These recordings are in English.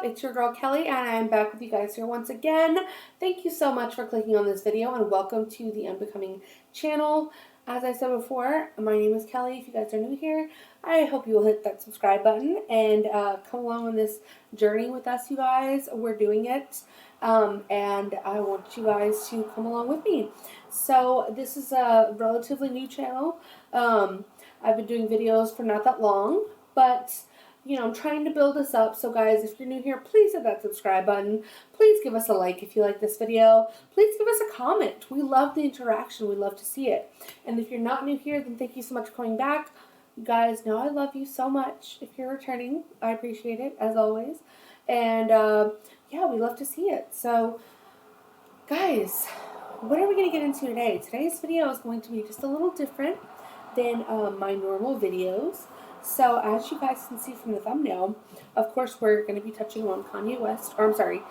It's your girl Kelly, and I'm back with you guys here once again. Thank you so much for clicking on this video, and welcome to the Unbecoming channel. As I said before, my name is Kelly. If you guys are new here, I hope you will hit that subscribe button and come along on this journey with us, you guys. We're doing it, and I want you guys to come along with me. So this is a relatively new channel. I've been doing videos for not that long, but I'm trying to build this up. So guys, if you're new here, please hit that subscribe button. Please give us a like if you like this video. Please give us a comment. We love the interaction. We love to see it. And if you're not new here, then thank you so much for coming back. You guys know I love you so much. If you're returning, I appreciate it, as always. And yeah, we love to see it. So guys, what are we going to get into today? Today's video is going to be just a little different than my normal videos. So as you guys can see from the thumbnail, of course we're going to be touching on Kanye West, or I'm sorry,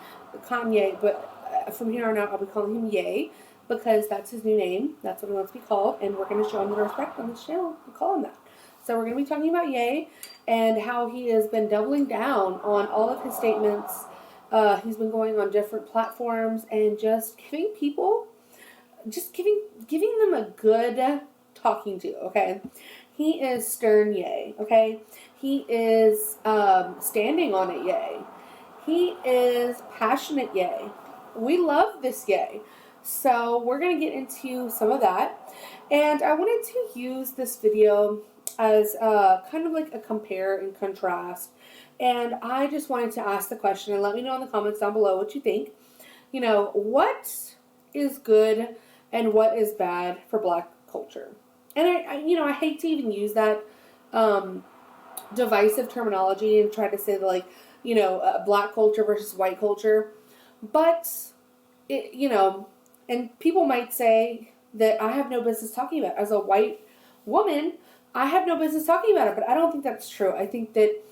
Kanye, but from here on out I'll be calling him Ye, because that's his new name. That's what he wants to be called, and we're going to show him the respect on this channel and call him that. So we're going to be talking about Ye and how he has been doubling down on all of his statements. He's been going on different platforms and just giving people, giving them a good talking to, okay? He is stern Ye, okay? He is standing on it Ye. He is passionate Ye. We love this Ye. So we're going to get into some of that. And I wanted to use this video as kind of like a compare and contrast. And I just wanted to ask the question, and let me know in the comments down below what you think. What is good and what is bad for Black culture? And I hate to even use that divisive terminology and try to say that, like, Black culture versus white culture. But, and people might say that I have no business talking about it. As a white woman, I have no business talking about it. But I don't think that's true. I think that,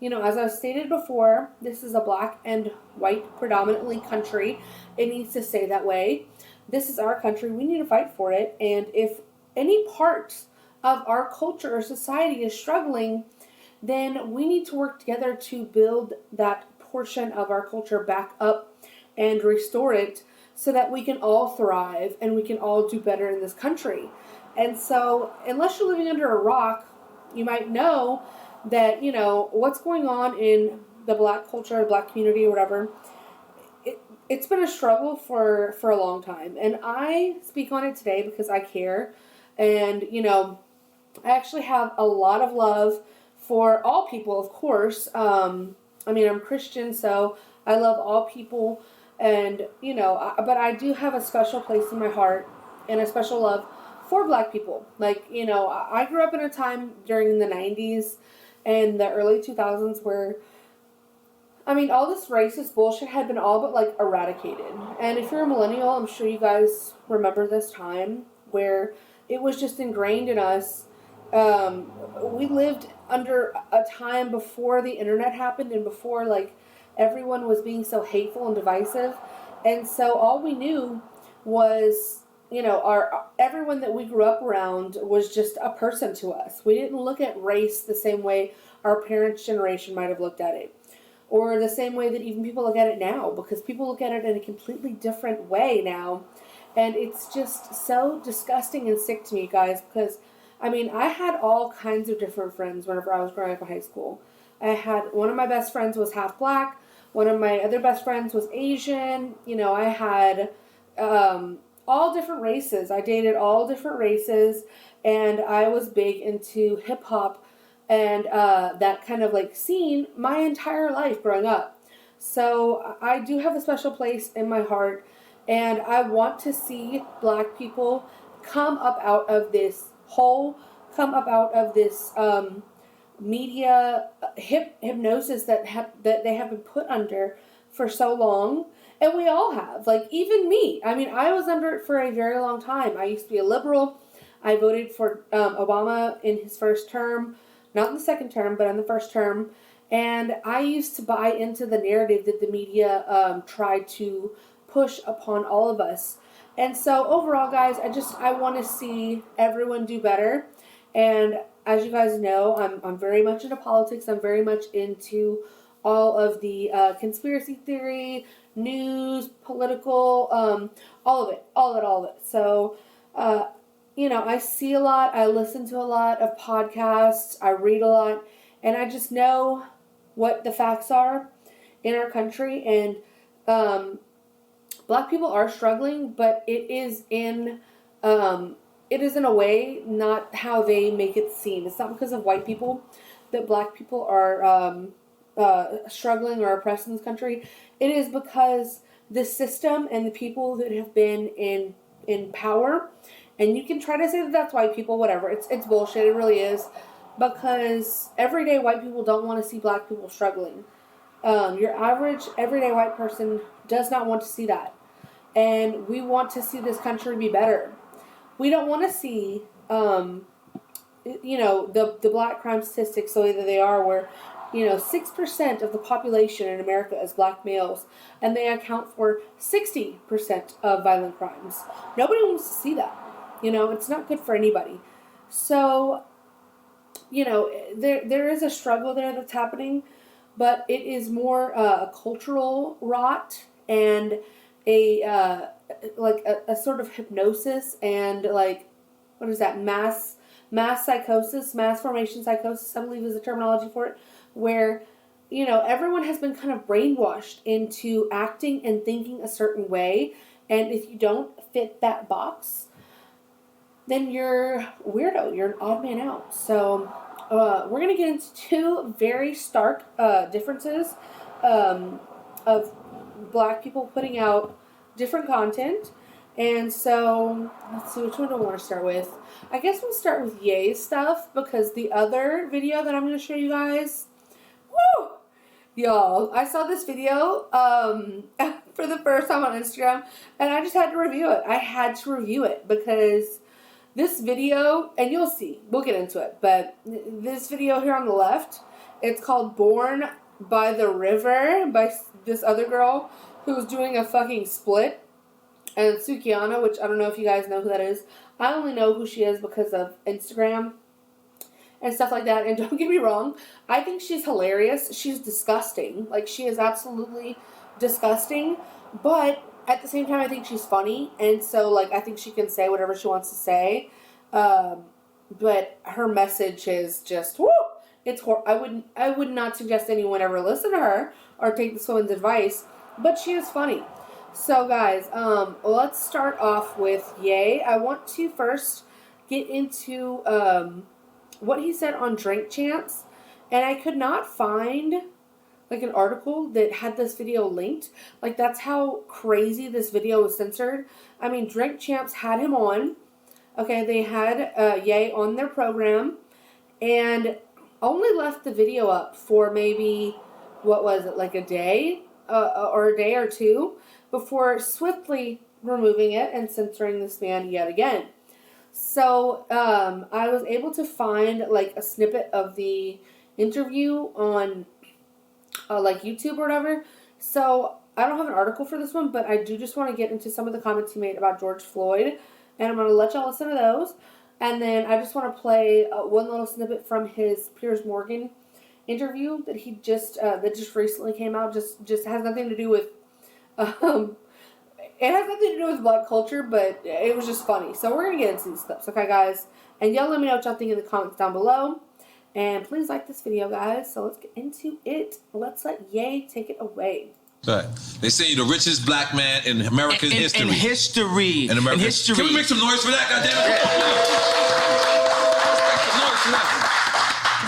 as I've stated before, this is a Black and white predominantly country. It needs to stay that way. This is our country. We need to fight for it. And if any part of our culture or society is struggling, then we need to work together to build that portion of our culture back up and restore it so that we can all thrive and we can all do better in this country. And so, unless you're living under a rock, you might know that, what's going on in the Black culture, Black community, or whatever. It's been a struggle for a long time. And I speak on it today because I care. And, I actually have a lot of love for all people, of course. I'm Christian, so I love all people. And, but I do have a special place in my heart and a special love for Black people. Like, I grew up in a time during the 90s and the early 2000s where, all this racist bullshit had been all but, like, eradicated. And if you're a millennial, I'm sure you guys remember this time where it was just ingrained in us. We lived under a time before the internet happened and before, like, everyone was being so hateful and divisive. And so all we knew was, everyone that we grew up around was just a person to us. We didn't look at race the same way our parents' generation might have looked at it. Or the same way that even people look at it now, because people look at it in a completely different way now. And it's just so disgusting and sick to me, guys, because, I had all kinds of different friends whenever I was growing up in high school. I had, one of my best friends was half Black. One of my other best friends was Asian. I had all different races. I dated all different races, and I was big into hip-hop and that kind of, like, scene my entire life growing up. So I do have a special place in my heart. And I want to see Black people come up out of this hole, come up out of this media hypnosis that they have been put under for so long. And we all have. Like, even me. I was under it for a very long time. I used to be a liberal. I voted for Obama in his first term. Not in the second term, but in the first term. And I used to buy into the narrative that the media tried to push upon all of us. And so overall, guys, I want to see everyone do better. And as you guys know, I'm very much into politics. I'm very much into all of the conspiracy theory, news, political, all of it. So, I see a lot, I listen to a lot of podcasts, I read a lot, and I just know what the facts are in our country, and Black people are struggling, but it is in a way not how they make it seem. It's not because of white people that Black people are struggling or oppressed in this country. It is because the system and the people that have been in power, and you can try to say that that's white people, whatever. It's bullshit. It really is, because everyday white people don't want to see Black people struggling. Your average everyday white person does not want to see that. And we want to see this country be better. We don't want to see, the Black crime statistics the way that they are, where, 6% of the population in America is Black males, and they account for 60% of violent crimes. Nobody wants to see that. It's not good for anybody. So, there is a struggle there that's happening, but it is more a cultural rot and a sort of hypnosis and what is that, mass psychosis, mass formation psychosis, I believe is the terminology for it, where everyone has been kind of brainwashed into acting and thinking a certain way, and if you don't fit that box, then you're a weirdo, you're an odd man out. So we're going to get into two very stark differences of Black people putting out different content. And so, let's see, which one do I want to start with? I guess we'll start with Ye's stuff, because the other video that I'm going to show you guys, woo! Y'all, I saw this video for the first time on Instagram, and I just had to review it. I had to review it, because this video, and you'll see, we'll get into it, but this video here on the left, it's called Born by the River, by this other girl who's doing a fucking split, and Sukihana, which I don't know if you guys know who that is. I only know who she is because of Instagram and stuff like that, and don't get me wrong, I think she's hilarious. She's disgusting. She is absolutely disgusting, but at the same time, I think she's funny, and so, I think she can say whatever she wants to say, but her message is just, whoo! It's I would not suggest anyone ever listen to her or take this woman's advice, but she is funny. So, guys, let's start off with Ye. I want to first get into what he said on Drink Champs, and I could not find an article that had this video linked. That's how crazy this video was censored. I mean, Drink Champs had him on. Okay, they had Ye on their program, and only left the video up for maybe, what was it, a day? Or a day or two, before swiftly removing it and censoring this man yet again. So, I was able to find, a snippet of the interview on YouTube or whatever. So I don't have an article for this one, but I do just want to get into some of the comments he made about George Floyd, and I'm going to let y'all listen to those. And then I just want to play one little snippet from his Piers Morgan interview that he just recently came out. Just has nothing to do with it has nothing to do with Black culture, but it was just funny. So we're gonna get into these clips, okay, guys? And y'all let me know what y'all think in the comments down below. And please like this video, guys. So let's get into it. Let's let Ye take it away. Right. They say you're the richest Black man in American history. In history. In American history. Can we make some noise for that, goddammit?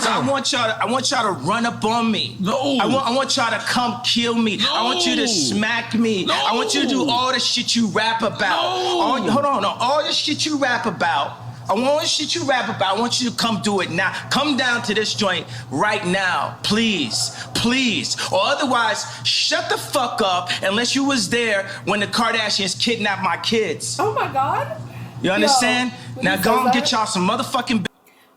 So I want y'all to run up on me. No. I want y'all to come kill me. No. I want you to smack me. No. I want you to do all the shit you rap about. No. All the shit you rap about. I want you to come do it now. Come down to this joint right now, please. Or otherwise, shut the fuck up unless you was there when the Kardashians kidnapped my kids. Oh my God. You understand? Now go and get y'all some motherfucking...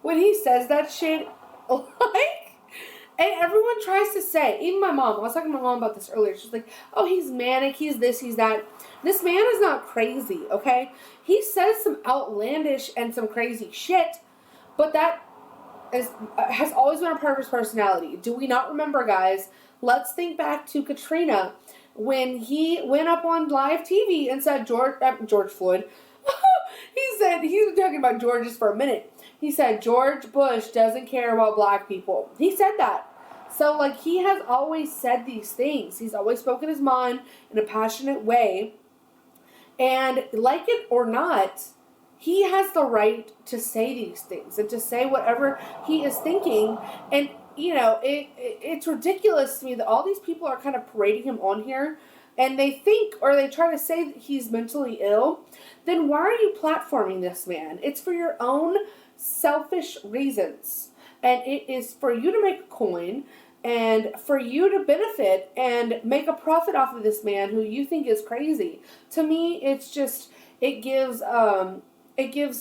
When he says that shit, and everyone tries to say, even my mom, I was talking to my mom about this earlier, she's like, oh, he's manic, he's this, he's that. This man is not crazy, okay? He says some outlandish and some crazy shit, but that has always been a part of his personality. Do we not remember, guys, Let's think back to Katrina when he went up on live TV and said George Floyd. He's been talking about George just for a minute. He said George Bush doesn't care about black people. He said that. So, like, he has always said these things. He's always spoken his mind in a passionate way. And, like it or not, he has the right to say these things and to say whatever he is thinking. And, you know, it's ridiculous to me that all these people are kind of parading him on here and they think or they try to say that he's mentally ill. Then why are you platforming this man? It's for your own selfish reasons. And it is for you to make a coin and for you to benefit and make a profit off of this man who you think is crazy. To me, it's just, it gives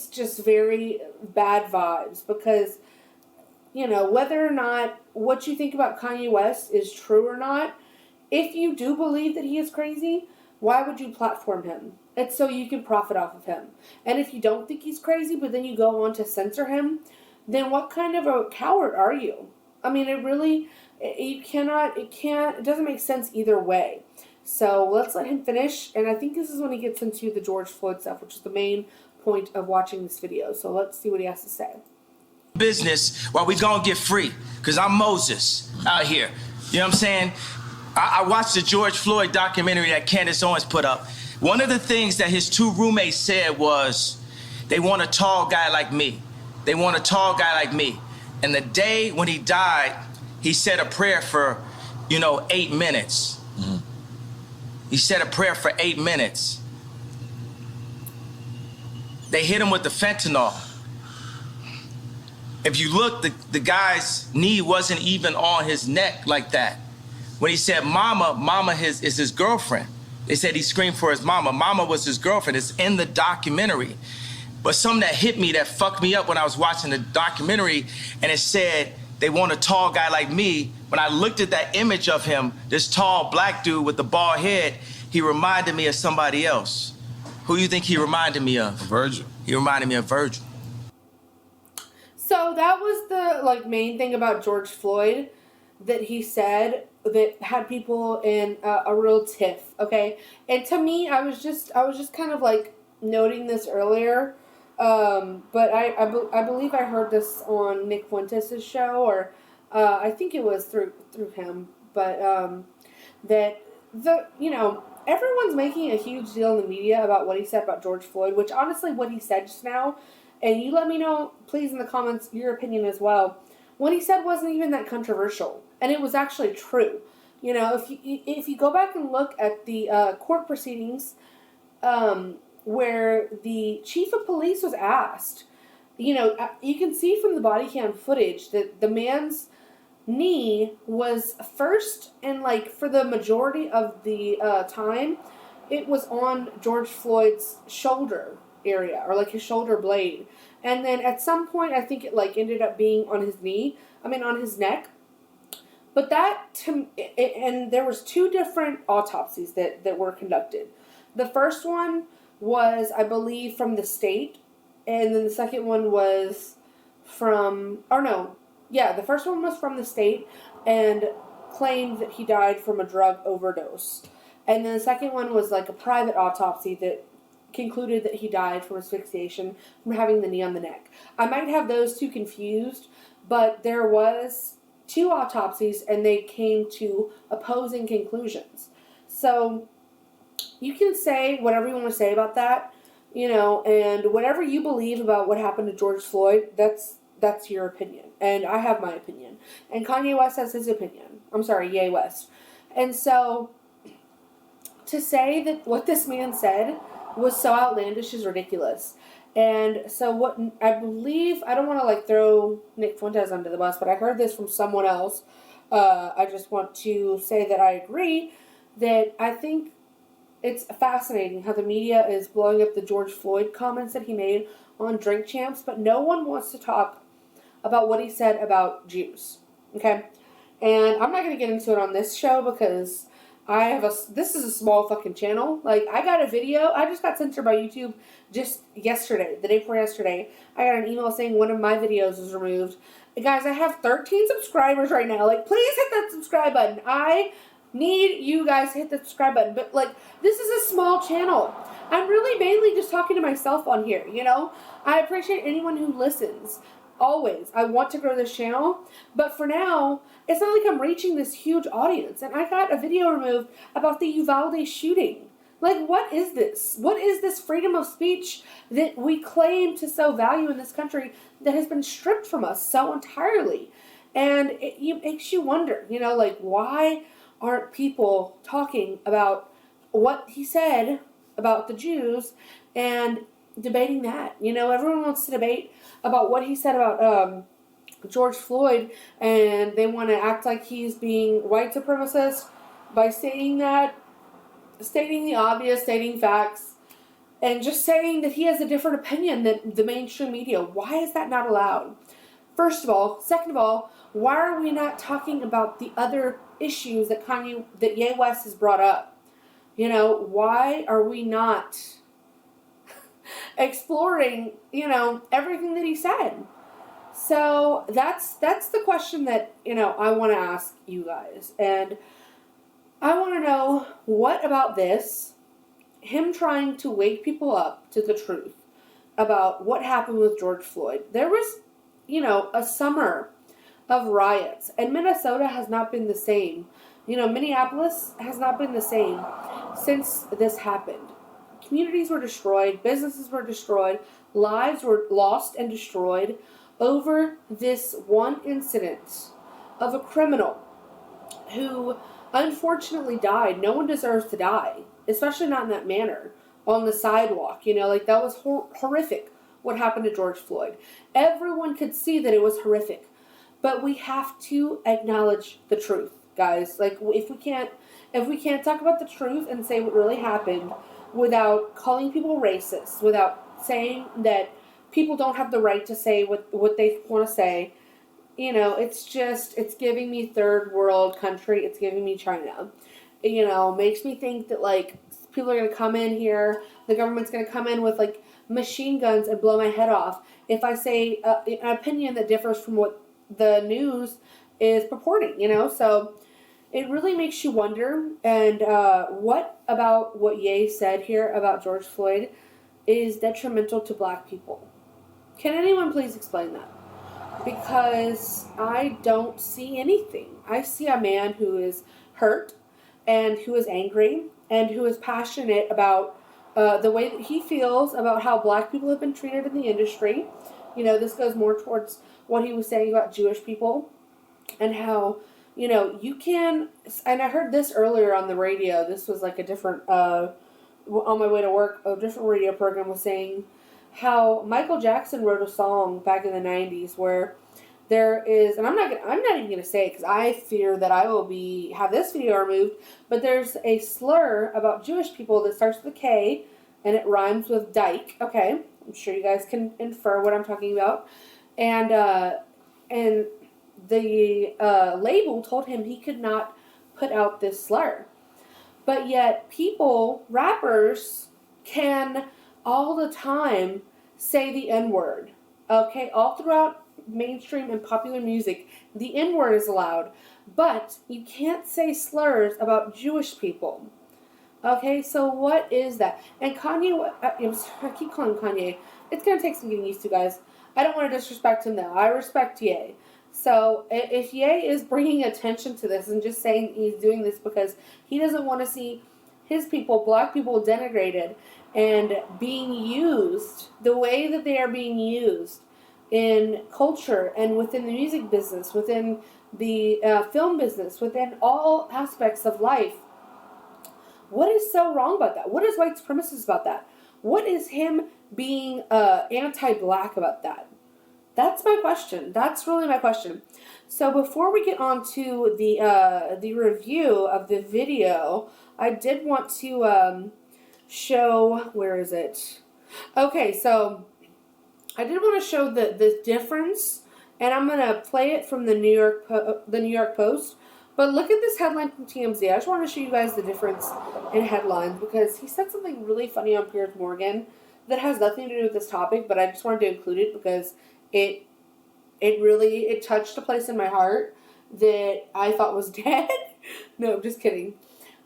just very bad vibes because, you know, whether or not what you think about Kanye West is true or not, if you do believe that he is crazy, why would you platform him? It's so you can profit off of him. And if you don't think he's crazy, but then you go on to censor him, then what kind of a coward are you? I mean, it doesn't make sense either way. So let's let him finish. And I think this is when he gets into the George Floyd stuff, which is the main point of watching this video. So let's see what he has to say. Business while we gonna get free, because I'm Moses out here. You know what I'm saying? I watched the George Floyd documentary that Candace Owens put up. One of the things that his two roommates said was, they want a tall guy like me. They want a tall guy like me. And the day when he died, he said a prayer for, 8 minutes. Mm-hmm. He said a prayer for 8 minutes. They hit him with the fentanyl. If you look, the guy's knee wasn't even on his neck like that. When he said mama is his girlfriend. They said he screamed for his mama. Mama was his girlfriend. It's in the documentary. But something that hit me, that fucked me up when I was watching the documentary, and it said, they want a tall guy like me. When I looked at that image of him, this tall black dude with the bald head, he reminded me of somebody else. Who do you think he reminded me of? Virgil. He reminded me of Virgil. So that was the main thing about George Floyd that he said that had people in a real tiff, okay? And to me, I was just kind of noting this earlier, but I believe I heard this on Nick Fuentes' show, or I think it was through him, but that everyone's making a huge deal in the media about what he said about George Floyd, which honestly what he said just now, and you let me know please in the comments your opinion as well, what he said wasn't even that controversial, and it was actually true. If you go back and look at the court proceedings where the chief of police was asked, you can see from the body cam footage that the man's knee was first, and for the majority of the time, it was on George Floyd's shoulder area, or his shoulder blade. And then at some point, I think it ended up being on his on his neck. But and there was 2 different autopsies that were conducted. The first one was, I believe, from the state, and then the second one was the first one was from the state and claimed that he died from a drug overdose. And then the second one was a private autopsy that concluded that he died from asphyxiation from having the knee on the neck. I might have those 2 confused, but there was 2 autopsies and they came to opposing conclusions. So you can say whatever you want to say about that, and whatever you believe about what happened to George Floyd, that's your opinion. And I have my opinion. And Kanye West has his opinion. I'm sorry, Ye West. And so to say that what this man said was so outlandish is ridiculous. And so what I believe, I don't want to throw Nick Fuentes under the bus, but I heard this from someone else. I just want to say that I agree that I think it's fascinating how the media is blowing up the George Floyd comments that he made on Drink Champs, but no one wants to talk about what he said about Jews. Okay? And I'm not going to get into it on this show because this is a small fucking channel. I got a video, I just got censored by YouTube just yesterday, the day before yesterday. I got an email saying one of my videos was removed, Guys, I have 13 subscribers right now. Like, please hit that subscribe button. I need you guys to hit the subscribe button. But, like, this is a small channel. I'm really mainly just talking to myself on here, you know? I appreciate anyone who listens. Always. I want to grow this channel. But for now, it's not like I'm reaching this huge audience. And I got a video removed about the Uvalde shooting. Like, what is this? What is this freedom of speech that we claim to so value in this country that has been stripped from us so entirely? And it makes you wonder, you know, like, why aren't people talking about what he said about the Jews and debating that? You know, everyone wants to debate about what he said about George Floyd, and they want to act like he's being white supremacist by saying that, stating the obvious, stating facts, and just saying that he has a different opinion than the mainstream media. Why is that not allowed? First of all. Second of all, why are we not talking about the other issues that Ye West has brought up? You know, why are we not exploring, you know, everything that he said? So that's the question that, you know, I want to ask you guys. And I want to know, what about this, him trying to wake people up to the truth about what happened with George Floyd? There was, you know, a summer of riots, and Minnesota has not been the same. You know, Minneapolis has not been the same since this happened. Communities were destroyed, businesses were destroyed, lives were lost and destroyed over this one incident of a criminal who unfortunately died. No one deserves to die, especially not in that manner, on the sidewalk. You know, like, that was horrific what happened to George Floyd. Everyone could see that it was horrific, but we have to acknowledge the truth, guys. Like, if we can't talk about the truth and say what really happened without calling people racist, without saying that people don't have the right to say what they want to say, you know, it's giving me third world country. It's giving me China. You know, makes me think that, like, people are going to come in here, the government's going to come in with, like, machine guns and blow my head off if I say an opinion that differs from what the news is purporting, you know? So it really makes you wonder. And what about what Ye said here about George Floyd is detrimental to black people? Can anyone please explain that? Because I don't see anything. I see a man who is hurt and who is angry and who is passionate about the way that he feels about how black people have been treated in the industry. You know, this goes more towards what he was saying about Jewish people and how, you know, you can, and I heard this earlier on the radio. This was like a different, on my way to work, a different radio program was saying how Michael Jackson wrote a song back in the 90s where there is, and I'm not even gonna say it because I fear that I will have this video removed, but there's a slur about Jewish people that starts with a K and it rhymes with dyke. Okay, I'm sure you guys can infer what I'm talking about. And the label told him he could not put out this slur. But yet people, rappers, can all the time say the N-word. Okay, all throughout mainstream and popular music, the N-word is allowed. But you can't say slurs about Jewish people. Okay, so what is that? And Kanye, I keep calling him Kanye. It's going to take some getting used to, guys. I don't want to disrespect him now. I respect Ye. So if Ye is bringing attention to this and just saying he's doing this because he doesn't want to see his people, black people, denigrated and being used the way that they are being used in culture and within the music business, within the film business, within all aspects of life, what is so wrong about that? What is white supremacist about that? What is him being anti-black about that? That's my question. That's really my question. So before we get on to the review of the video, I did want to show, where is it? Okay, so I did want to show the difference, and I'm gonna play it from the New York Post. But look at this headline from TMZ. I just want to show you guys the difference in headlines because he said something really funny on Piers Morgan that has nothing to do with this topic, but I just wanted to include it because it it touched a place in my heart that I thought was dead. No, I'm just kidding.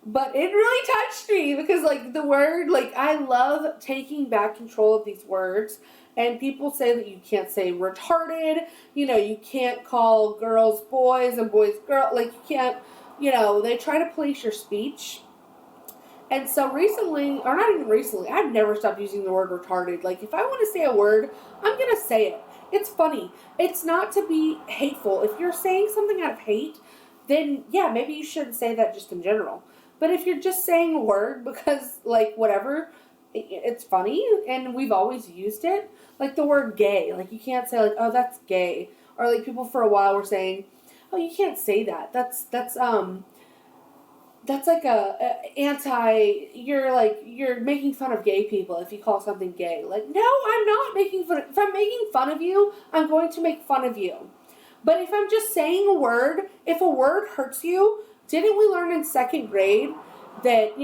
But it really touched me because, like, the word, like, I love taking back control of these words. And people say that you can't say retarded. You know, you can't call girls boys and boys girls. Like, you can't, they try to police your speech. And so recently, or not even recently, I've never stopped using the word retarded. Like, if I want to say a word, I'm going to say it. It's funny. It's not to be hateful. If you're saying something out of hate, then, yeah, maybe you shouldn't say that just in general. But if you're just saying a word because, like, whatever, it's funny, and we've always used it. Like, the word gay. Like, you can't say, like, oh, that's gay. Or, like, people for a while were saying, oh, you can't say that. That's like you're making fun of gay people if you call something gay. Like, no, I'm not making fun if I'm making fun of you, I'm going to make fun of you. But if I'm just saying a word, if a word hurts you, didn't we learn in 2nd grade that,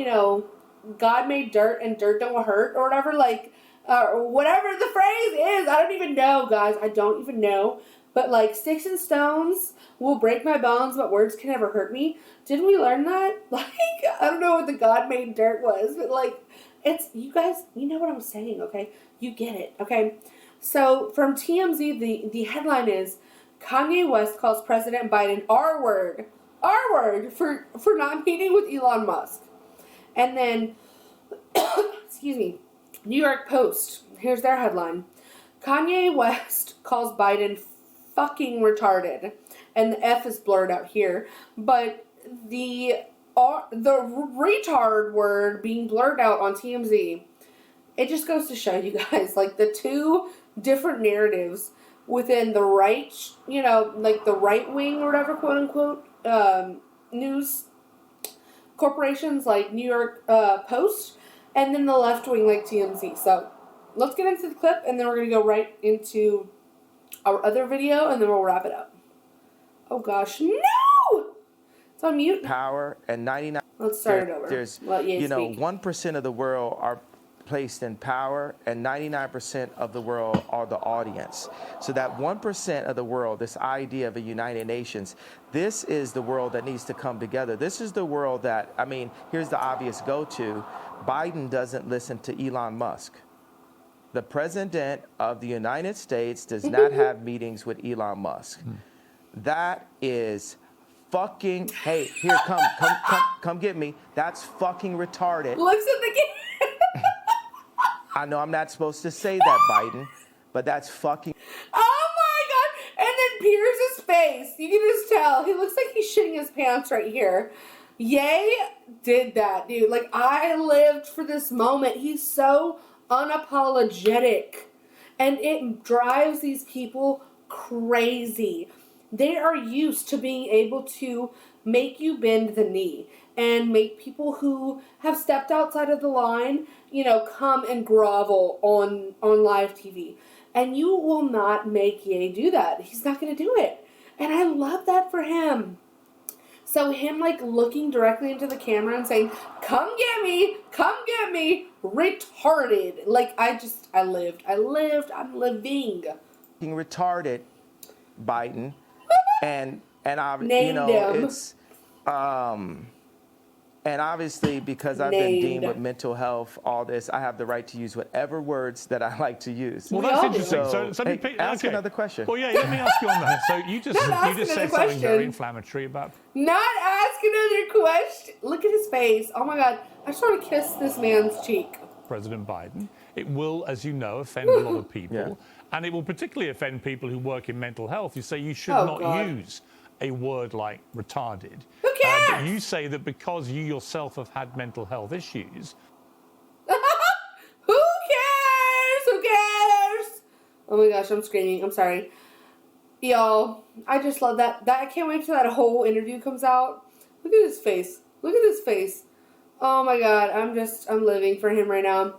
God made dirt and dirt don't hurt or whatever, like, or whatever the phrase is. I don't even know, guys. I don't even know. But, like, sticks and stones will break my bones, but words can never hurt me. Didn't we learn that? Like, I don't know what the God made dirt was, but, like, it's, you guys, you know what I'm saying, okay? You get it, okay? So, from TMZ, the headline is, Kanye West calls President Biden R-word for not meeting with Elon Musk. And then, excuse me, New York Post, here's their headline. Kanye West calls Biden fucking retarded. And the F is blurred out here. But the retard word being blurred out on TMZ, it just goes to show you guys, like, the two different narratives within the right, like the right wing or whatever, quote unquote, news corporations like New York Post, and then the left wing like TMZ. So let's get into the clip, and then we're going to go right into our other video, and then we'll wrap it up. Oh gosh, no! It's on mute. Power and 99. Let's start it over. There's, Let Ye speak. 1% of the world are placed in power, and 99% of the world are the audience. So that 1% of the world, this idea of a United Nations, this is the world that needs to come together. This is the world that, here's the obvious go-to. Biden doesn't listen to Elon Musk. The president of the United States does not have meetings with Elon Musk. That is fucking, hey, here, come get me. That's fucking retarded. Looks at the camera. I know I'm not supposed to say that, Biden, but that's fucking. Oh my god! And then Pierce's face. You can just tell. He looks like he's shitting his pants right here. Ye did that, dude. Like, I lived for this moment. He's so unapologetic. And it drives these people crazy. They are used to being able to make you bend the knee and make people who have stepped outside of the line, come and grovel on live TV. And you will not make Ye do that. He's not going to do it. And I love that for him. So him, like, looking directly into the camera and saying, come get me, retarded. Like, I'm living. Retarded, Biden. And Named him. it's and obviously because I've been deemed with mental health, all this, I have the right to use whatever words that I like to use. Well, that's interesting. So hey, ask another question. Well, yeah, let me ask you on that. So you just said something very inflammatory about. Not ask another question. Look at his face. Oh my god, I just want to kiss this man's cheek. President Biden. It will, as you know, offend a lot of people. Yeah. And it will particularly offend people who work in mental health. You say you should not use a word like retarded. Who cares? But you say that because you yourself have had mental health issues. Who cares? Oh my gosh, I'm screaming. I'm sorry. Y'all, I just love that. I can't wait till that whole interview comes out. Look at his face. Oh my god, I'm living for him right now.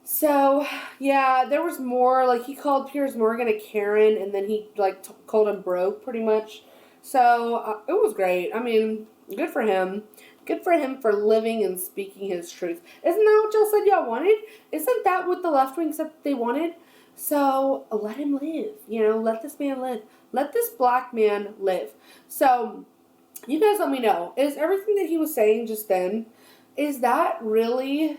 So, yeah, there was more, like, he called Piers Morgan a Karen, and then he, like, called him broke, pretty much. So, it was great. I mean, good for him. Good for him for living and speaking his truth. Isn't that what y'all said y'all wanted? Isn't that what the left wing said they wanted? So let him live. Let this man live. Let this black man live. So you guys let me know. Is everything that he was saying just then, is that really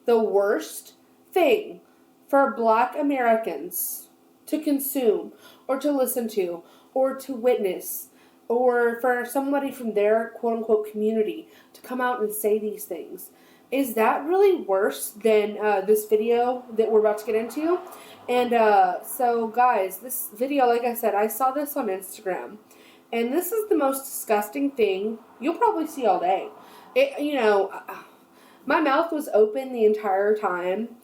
the worst thing for black Americans to consume or to listen to or to witness, or for somebody from their quote-unquote community to come out and say these things? Is that really worse than this video that we're about to get into? And so guys, this video, like I said, I saw this on Instagram, and this is the most disgusting thing you'll probably see all day. My mouth was open the entire time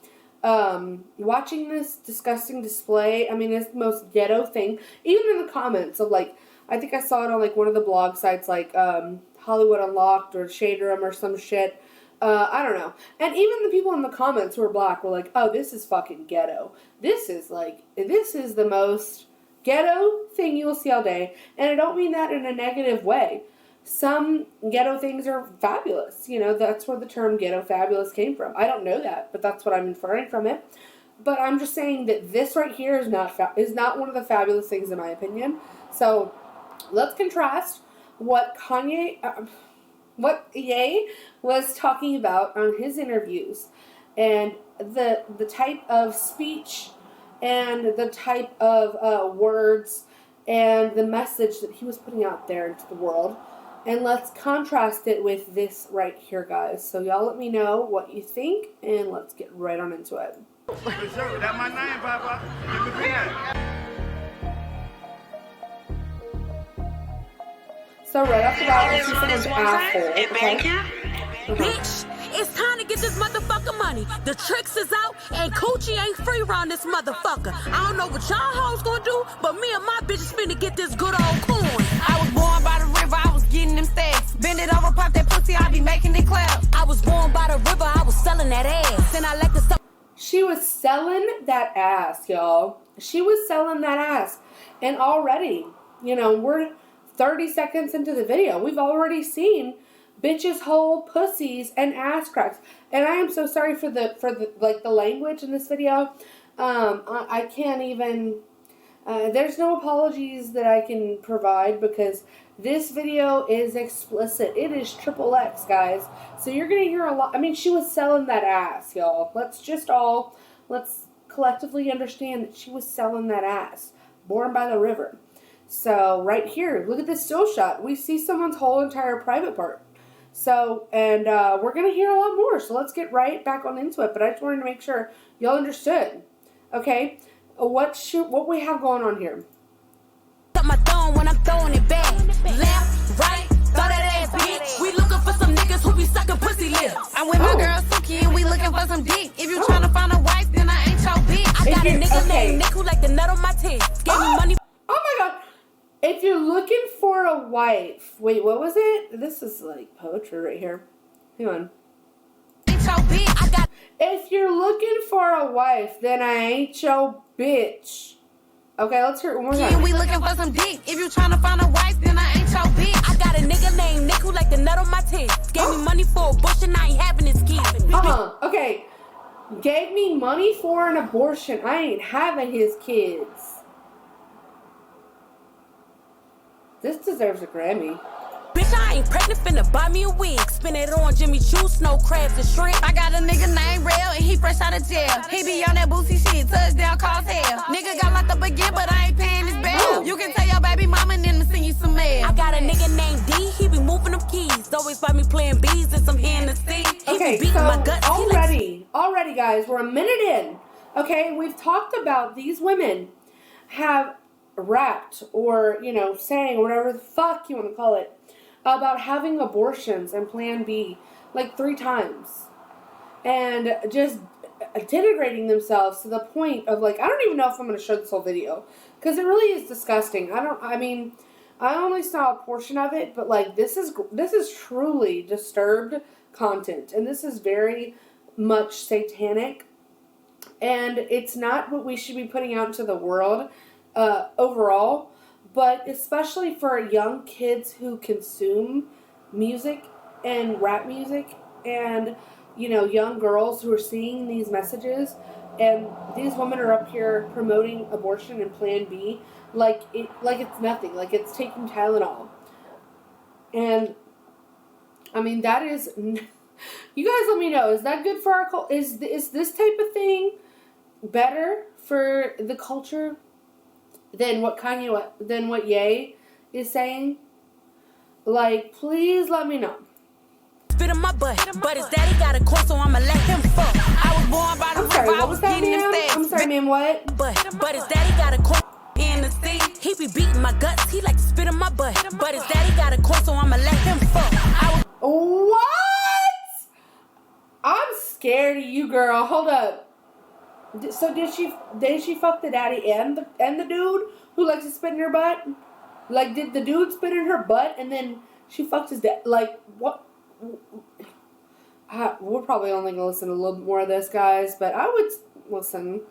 watching this disgusting display. I mean, it's the most ghetto thing. Even in the comments of, like, I think I saw it on, like, one of the blog sites, like Hollywood Unlocked or Shade Room or some shit. I don't know. And even the people in the comments who are black were like, oh, this is fucking ghetto. This is the most ghetto thing you will see all day. And I don't mean that in a negative way. Some ghetto things are fabulous. That's where the term ghetto fabulous came from. I don't know that, but that's what I'm inferring from it. But I'm just saying that this right here is not one of the fabulous things in my opinion. So let's contrast what Ye was talking about on his interviews, and the type of speech and the type of words and the message that he was putting out there into the world. And let's contrast it with this right here, guys. So y'all let me know what you think, and let's get right on into it. For sure, that's my name, Papa. You can be that. So right off the bat, I see someone's asshole. Okay? Bitch, it's time to get this motherfucker money. The tricks is out, and coochie ain't free around this motherfucker. I don't know what y'all hoes gonna do, but me and my bitches finna get this good old coin. I was born by the river, I was getting them stacks. Bend it over, pop that pussy, I be making it clap. I was born by the river, I was selling that ass. And I like the stuff. She was selling that ass, y'all. She was selling that ass. And already, we're 30 seconds into the video. We've already seen bitches' whole pussies and ass cracks. And I am so sorry for the language in this video. I can't even, there's no apologies that I can provide because this video is explicit. It is XXX, guys. So you're going to hear a lot. I mean, she was selling that ass, y'all. Let's collectively understand that she was selling that ass. Born by the river. So right here, look at this still shot. We see someone's whole entire private part. So, and we're going to hear a lot more. So let's get right back on into it. But I just wanted to make sure y'all understood. Okay? What we have going on here. My thumb when I'm throwing it back. Left, right, throw that ass, bitch. We looking for some niggas who be sucking pussy lips. I'm with my girl Suki and we looking for some dick. If you trying to find a wife, then I ain't your bitch. I got a nigga named Nick who like the nut on my tits. Gave me money. Oh my god. If you're looking for a wife. Wait, what was it? This is like poetry right here. Hang on. If you're looking for a wife, then I ain't your bitch. Okay, let's hear it one more time. We looking for some dick. If you trying to find a wife, then I ain't your bitch. I got a nigga named Nick who like the nut on my tits. Gave me money for a bush and I ain't having his kids. Okay. Gave me money for an abortion. I ain't having his kids. This deserves a Grammy. Bitch, I ain't pregnant, finna buy me a wig. Spin it on Jimmy Choo, snow crabs and shrimp. I got a nigga named Rail and he fresh out of jail. He be on that boosie shit, touchdown, cause hell. Nigga got locked up again, but I ain't paying his bail. You can tell your baby mama and then send you some mail. I got a nigga named D, he be moving them keys. Always by me playing bees and some Hennessy. Okay, so already guys, we're a minute in. Okay, we've talked about these women have rapped or, saying whatever the fuck you want to call it about having abortions and Plan B like 3 times. And just denigrating themselves to the point of like, I don't even know if I'm going to show this whole video because it really is disgusting. I only saw a portion of it, but like this is truly disturbed content, and this is very much satanic, and it's not what we should be putting out into the world overall, but especially for young kids who consume music and rap music, and young girls who are seeing these messages. and these women are up here promoting abortion and Plan B like it's nothing, like it's taking Tylenol. And I mean, that is. You guys, let me know. Is that good for our culture? Is this type of thing better for the culture than what Ye is saying? Like, please let me know. Spit in my butt, but his daddy got a course, so I'ma let him fuck. I was born by the I'm sorry, river, I what was was that, getting them ma'am? steaks. I'm sorry, ma'am, what? But his daddy got a course in the sea. He be beating my guts, he like to spit in my butt. But his daddy got a course, so I'ma let him fuck. What? I'm scared of you, girl. Hold up. So did she fuck the daddy and the dude who likes to spit in her butt? Like, did the dude spit in her butt and then she fucked his dad? Like, what? We're probably only gonna listen to a little bit more of this, guys. But I would listen.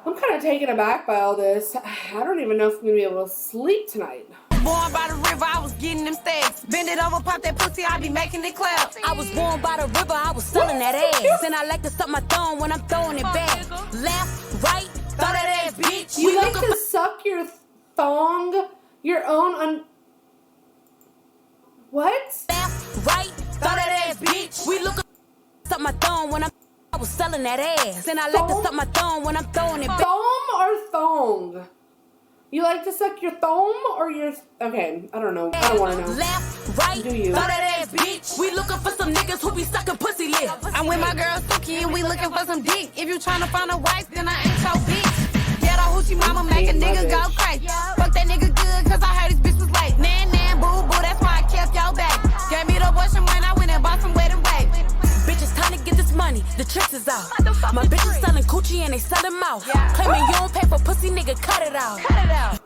I'm kind of taken aback by all this. I don't even know if I'm gonna be able to sleep tonight. Born by the river, I was getting them steaks. Bend it over, pop that pussy, I be making it clap. I was born by the river, I was selling that ass. And I like to suck my thumb when I'm throwing it back. Left, right, throw that ass, bitch. You like to suck your thong, your own What? Left, right, throw that ass, bitch. We look suck my thumb when I was selling that ass. And I like to suck my thumb when I'm throwing it back. Thumb or thong? You like to suck your thumb or your... Okay, I don't know. I don't want to know. Left, right, do you? throw that ass, bitch. We looking for some niggas who be sucking pussy lips. I'm with my girl Suki and we looking for some dick. If you tryna find a wife, then I ain't so bitch. Get a hoochie mama, make a nigga go crazy. Fuck that nigga good, cause I heard his bitch was late. Nan, boo, boo, that's why I kept y'all back. Gave me the abortion when I went and bought some wedding bait. Bitch, it's time to get this money. The tricks is out. My bitch is selling coochie and they sell them out. Claiming you don't pay for pussy, nigga, cut it out. Cut it out.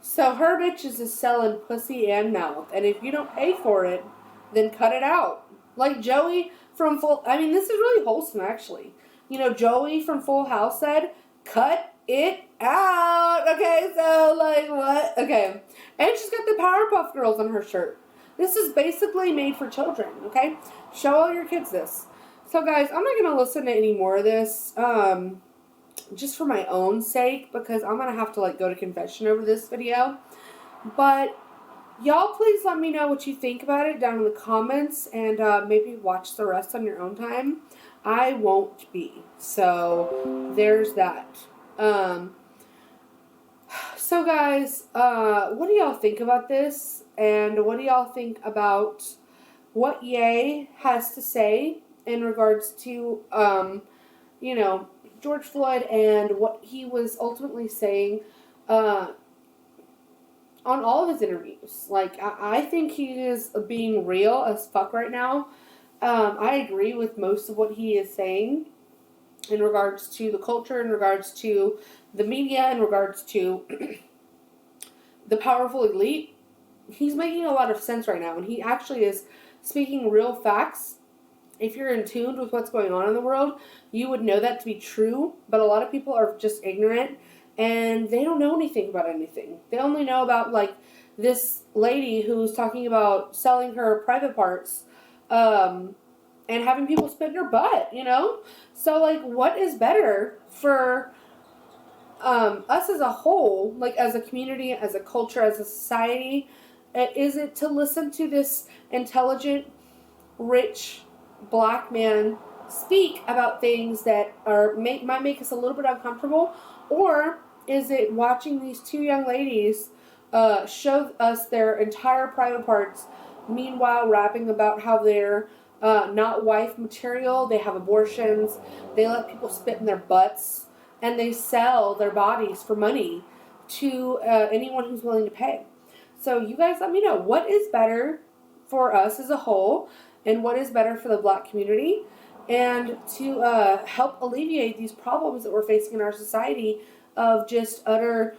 So her bitches is selling pussy and mouth. And if you don't pay for it, then cut it out. Like Joey from I mean, this is really wholesome, actually. You know, Joey from Full House said, cut it out. Okay, so, like, what? Okay. And she's got the Powerpuff Girls on her shirt. This is basically made for children, okay? Show all your kids this. So, guys, I'm not going to listen to any more of this, just for my own sake, because I'm going to have to, like, go to confession over this video. But y'all please let me know what you think about it down in the comments, and maybe watch the rest on your own time. I won't be. So, there's that. So, guys, what do y'all think about this? And what do y'all think about what Ye has to say in regards to, you know, George Floyd and what he was ultimately saying on all of his interviews? Like, I think he is being real as fuck right now. I agree with most of what he is saying in regards to the culture, in regards to the media, in regards to the powerful elite. He's making a lot of sense right now, and he actually is speaking real facts. If you're in tune with what's going on in the world, you would know that to be true, but a lot of people are just ignorant, and they don't know anything about anything. They only know about, like, this lady who's talking about selling her private parts, and having people spit in her butt, you know? So, like, what is better for us as a whole, like, as a community, as a culture, as a society? Is it to listen to this intelligent, rich, black man speak about things that might make us a little bit uncomfortable? Or is it watching these two young ladies show us their entire private parts, meanwhile rapping about how they're not wife material, they have abortions, they let people spit in their butts, and they sell their bodies for money to anyone who's willing to pay? So you guys let me know, what is better for us as a whole, and what is better for the black community, and to help alleviate these problems that we're facing in our society of just utter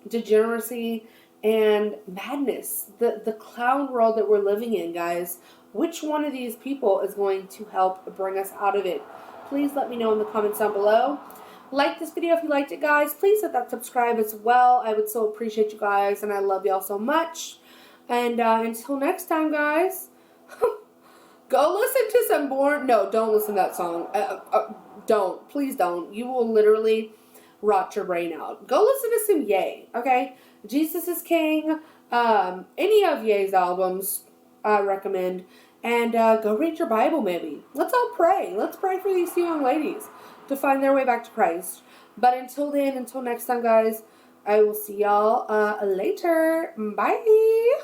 degeneracy and madness. The clown world that we're living in, guys. Which one of these people is going to help bring us out of it? Please let me know in the comments down below. Like this video if you liked it, guys. Please hit that subscribe as well. I would so appreciate you guys, and I love y'all so much. And until next time, guys, Go listen to some more. No, don't listen to that song. Don't. Please don't. You will literally rot your brain out. Go listen to some Ye, okay? Jesus is King. Any of Ye's albums, I recommend. And go read your Bible, maybe. Let's all pray. Let's pray for these two young ladies to find their way back to Christ. But until then, until next time, guys, I will see y'all later. Bye.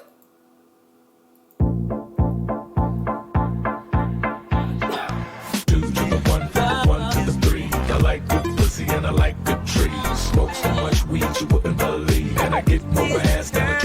And I like good trees. Smoke so much weed you wouldn't believe. And I get more ass than a